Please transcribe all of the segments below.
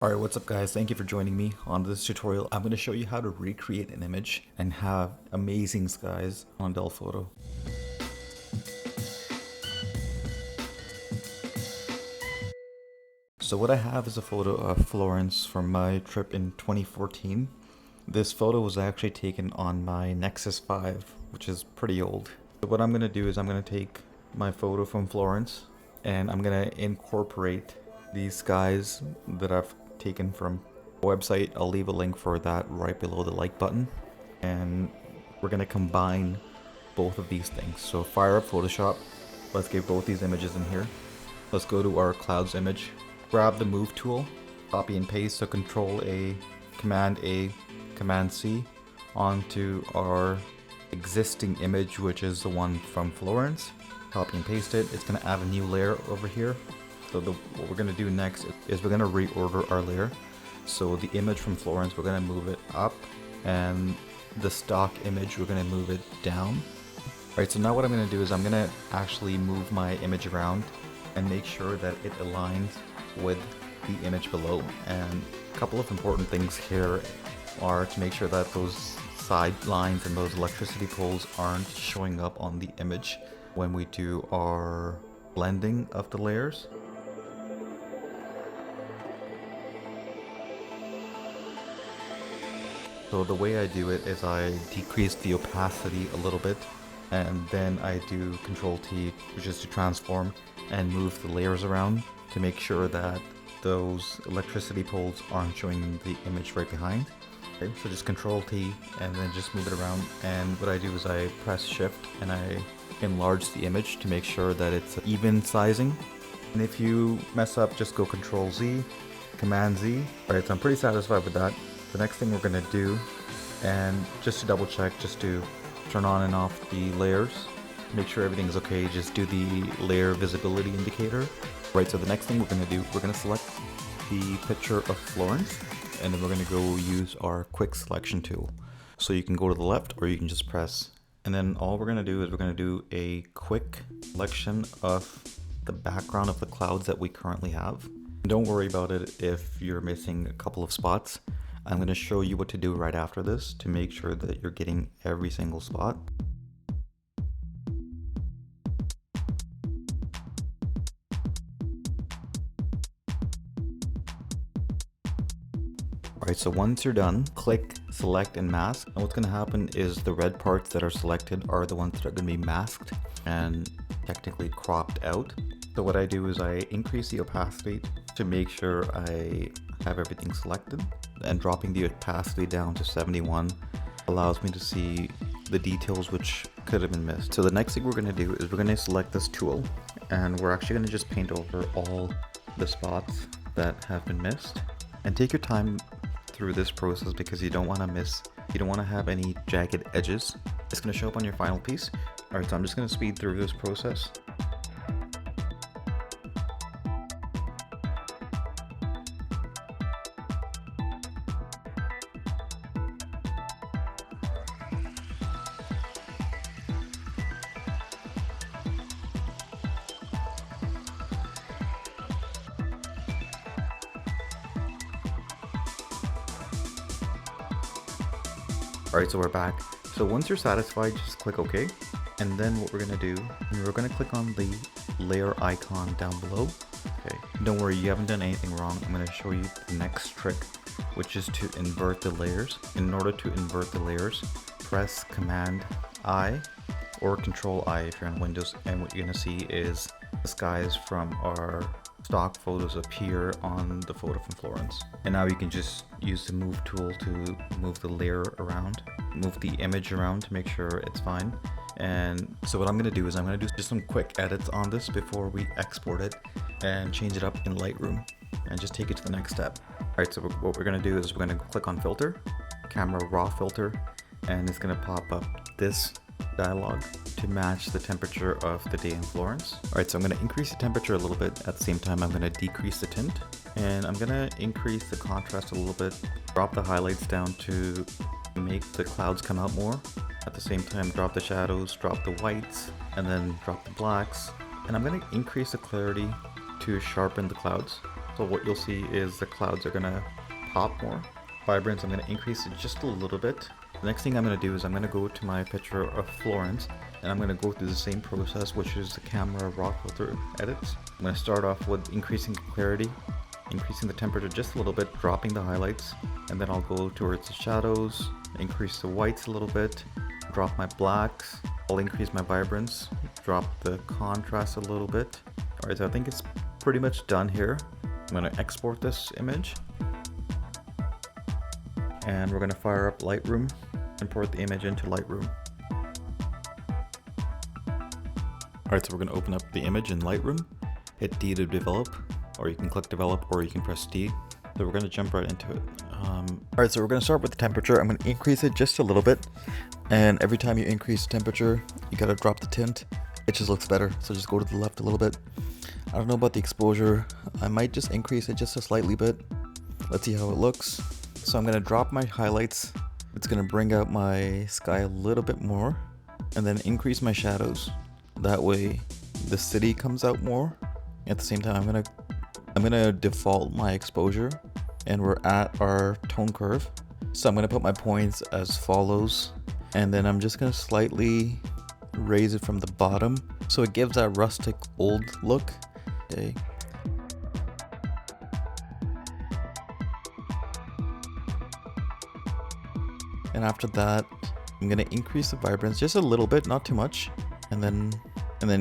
Alright, what's up guys? Thank you for joining me on this tutorial. I'm going to show you how to recreate an image and have amazing skies on Dell Photo. So what I have is a photo of Florence from my trip in 2014. This photo was actually taken on my Nexus 5, which is pretty old. So what I'm going to do is I'm going to take my photo from Florence and I'm going to incorporate these skies that I've taken from the website. I'll leave a link for that right below the like button, and we're going to combine both of these things. So fire up Photoshop. Let's get both these images in here. Let's go to our clouds image, grab the move tool, copy and paste, so Control A, Command C onto our existing image, which is the one from Florence. Copy and paste it. It's going to add a new layer over here. So what we're going to do next is we're going to reorder our layer. So the image from Florence, we're going to move it up, and the stock image, we're going to move it down. Alright, so now what I'm going to do is I'm going to actually move my image around and make sure that it aligns with the image below. And a couple of important things here are to make sure that those side lines and those electricity poles aren't showing up on the image when we do our blending of the layers. So the way I do it is I decrease the opacity a little bit, and then I do Control T, which is to transform and move the layers around to make sure that those electricity poles aren't showing in the image right behind. Okay, so just Control T and then just move it around, and what I do is I press Shift and I enlarge the image to make sure that it's even sizing. And if you mess up, just go Control Z, Command Z. Alright, so I'm pretty satisfied with that. The next thing we're going to do, and just to double check, just to turn on and off the layers, make sure everything's okay, just do the layer visibility indicator. Right, so the next thing we're going to do, we're going to select the picture of Florence, and then we're going to go use our quick selection tool. So you can go to the left or you can just press, and then all we're going to do is we're going to do a quick selection of the background of the clouds that we currently have. Don't worry about it if you're missing a couple of spots. I'm going to show you what to do right after this to make sure that you're getting every single spot. Alright, so once you're done, click select and mask, and what's going to happen is the red parts that are selected are the ones that are going to be masked and technically cropped out. So what I do is I increase the opacity to make sure I have everything selected, and dropping the opacity down to 71 allows me to see the details which could have been missed. So the next thing we're going to do is we're going to select this tool, and we're actually going to just paint over all the spots that have been missed. And take your time through this process because you don't want to have any jagged edges. It's going to show up on your final piece. Alright, so I'm just going to speed through this process. Alright, so we're back. So once you're satisfied, just click OK. And then what we're going to do, we're going to click on the layer icon down below. Okay, don't worry, you haven't done anything wrong. I'm going to show you the next trick, which is to invert the layers. In order to invert the layers, press Command I or Control I if you're on Windows, and what you're going to see is the skies from our stock photos appear on the photo from Florence. And now you can just use the move tool to move the layer around, move the image around to make sure it's fine. And so what I'm going to do is I'm going to do just some quick edits on this before we export it and change it up in Lightroom and just take it to the next step. Alright, so what we're going to do is we're going to click on Filter, Camera Raw Filter, and it's going to pop up this dialog to match the temperature of the day in Florence. Alright, so I'm going to increase the temperature a little bit. At the same time, I'm going to decrease the tint, and I'm going to increase the contrast a little bit, drop the highlights down to make the clouds come out more. At the same time, drop the shadows, drop the whites, and then drop the blacks. And I'm going to increase the clarity to sharpen the clouds. So what you'll see is the clouds are gonna pop more. Vibrance, I'm gonna increase it just a little bit. The next thing I'm gonna do is I'm gonna go to my picture of Florence, and I'm gonna go through the same process, which is the camera raw filter edits. I'm gonna start off with increasing clarity, increasing the temperature just a little bit, dropping the highlights, and then I'll go towards the shadows, increase the whites a little bit, drop my blacks, I'll increase my vibrance, drop the contrast a little bit. Alright, so I think it's pretty much done here. I'm gonna export this image, and we're gonna fire up Lightroom, import the image into Lightroom. Alright, so we're gonna open up the image in Lightroom, hit D to develop, or you can click develop, or you can press D. So we're gonna jump right into it. Alright, so we're gonna start with the temperature. I'm gonna increase it just a little bit, and every time you increase the temperature, you gotta drop the tint. It just looks better, so just go to the left a little bit. I don't know about the exposure. I might just increase it just a slightly bit. Let's see how it looks. So I'm gonna drop my highlights. It's gonna bring out my sky a little bit more, and then increase my shadows. That way the city comes out more. At the same time, I'm gonna default my exposure, and we're at our tone curve. So I'm gonna put my points as follows, and then I'm just gonna slightly raise it from the bottom so it gives that rustic old look. Okay. And after that, I'm gonna increase the vibrance just a little bit, not too much, and then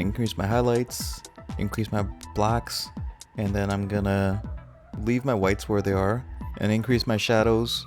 increase my highlights, increase my blacks, and then I'm gonna leave my whites where they are and increase my shadows.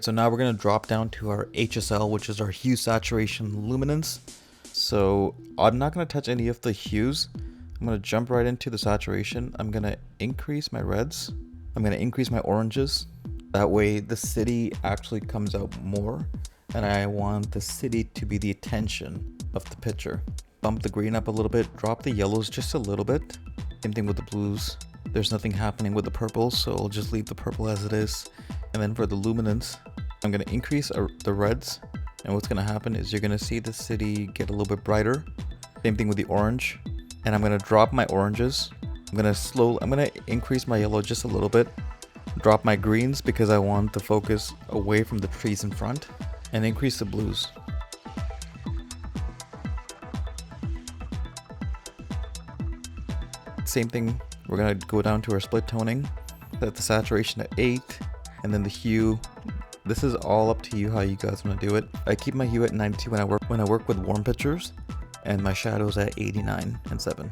So now we're gonna drop down to our HSL, which is our hue, saturation, luminance. So I'm not gonna touch any of the hues. I'm gonna jump right into the saturation. I'm gonna increase my reds. I'm gonna increase my oranges. That way the city actually comes out more, and I want the city to be the attention of the picture. Bump the green up a little bit, drop the yellows just a little bit. Same thing with the blues. There's nothing happening with the purples, so I'll just leave the purple as it is. And then for the luminance, I'm gonna increase the reds, and what's gonna happen is you're gonna see the city get a little bit brighter. Same thing with the orange, and I'm gonna drop my oranges. I'm gonna increase my yellow just a little bit, drop my greens because I want the focus away from the trees in front, and increase the blues. Same thing, we're gonna go down to our split toning, set the saturation at 8, and then the hue. This is all up to you how you guys want to do it. I keep my hue at 92 when I work with warm pictures, and my shadows at 89 and 7.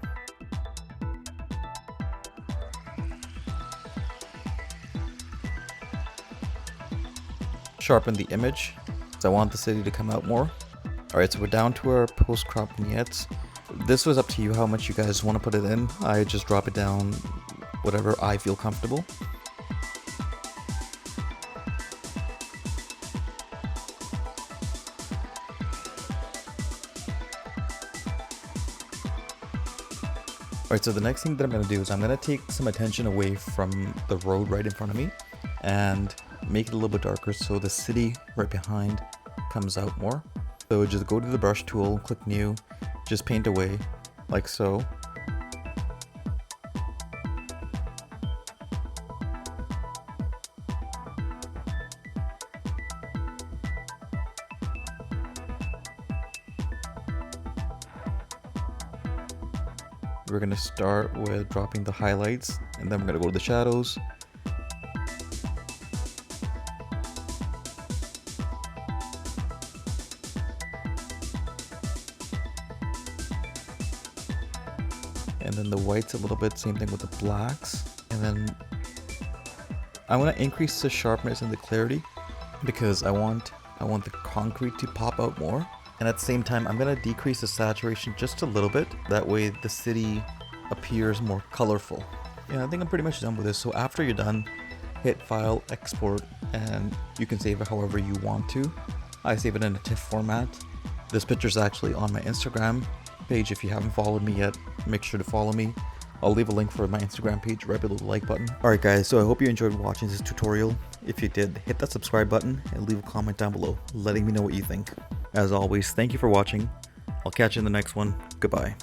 Sharpen the image, so I want the city to come out more. Alright, so we're down to our post-crop vignettes. This was up to you how much you guys want to put it in. I just drop it down whatever I feel comfortable. Alright, so the next thing that I'm going to do is I'm going to take some attention away from the road right in front of me and make it a little bit darker so the city right behind comes out more. So just go to the brush tool, click new, just paint away like so. We're going to start with dropping the highlights, and then we're going to go to the shadows. And then the whites a little bit, same thing with the blacks. And then I want to increase the sharpness and the clarity because I want the concrete to pop out more. And at the same time, I'm going to decrease the saturation just a little bit. That way the city appears more colorful. Yeah, I think I'm pretty much done with this. So after you're done, hit File, Export, and you can save it however you want to. I save it in a TIFF format. This picture is actually on my Instagram page. If you haven't followed me yet, make sure to follow me. I'll leave a link for my Instagram page right below the like button. Alright guys, so I hope you enjoyed watching this tutorial. If you did, hit that subscribe button and leave a comment down below, letting me know what you think. As always, thank you for watching, I'll catch you in the next one. Goodbye.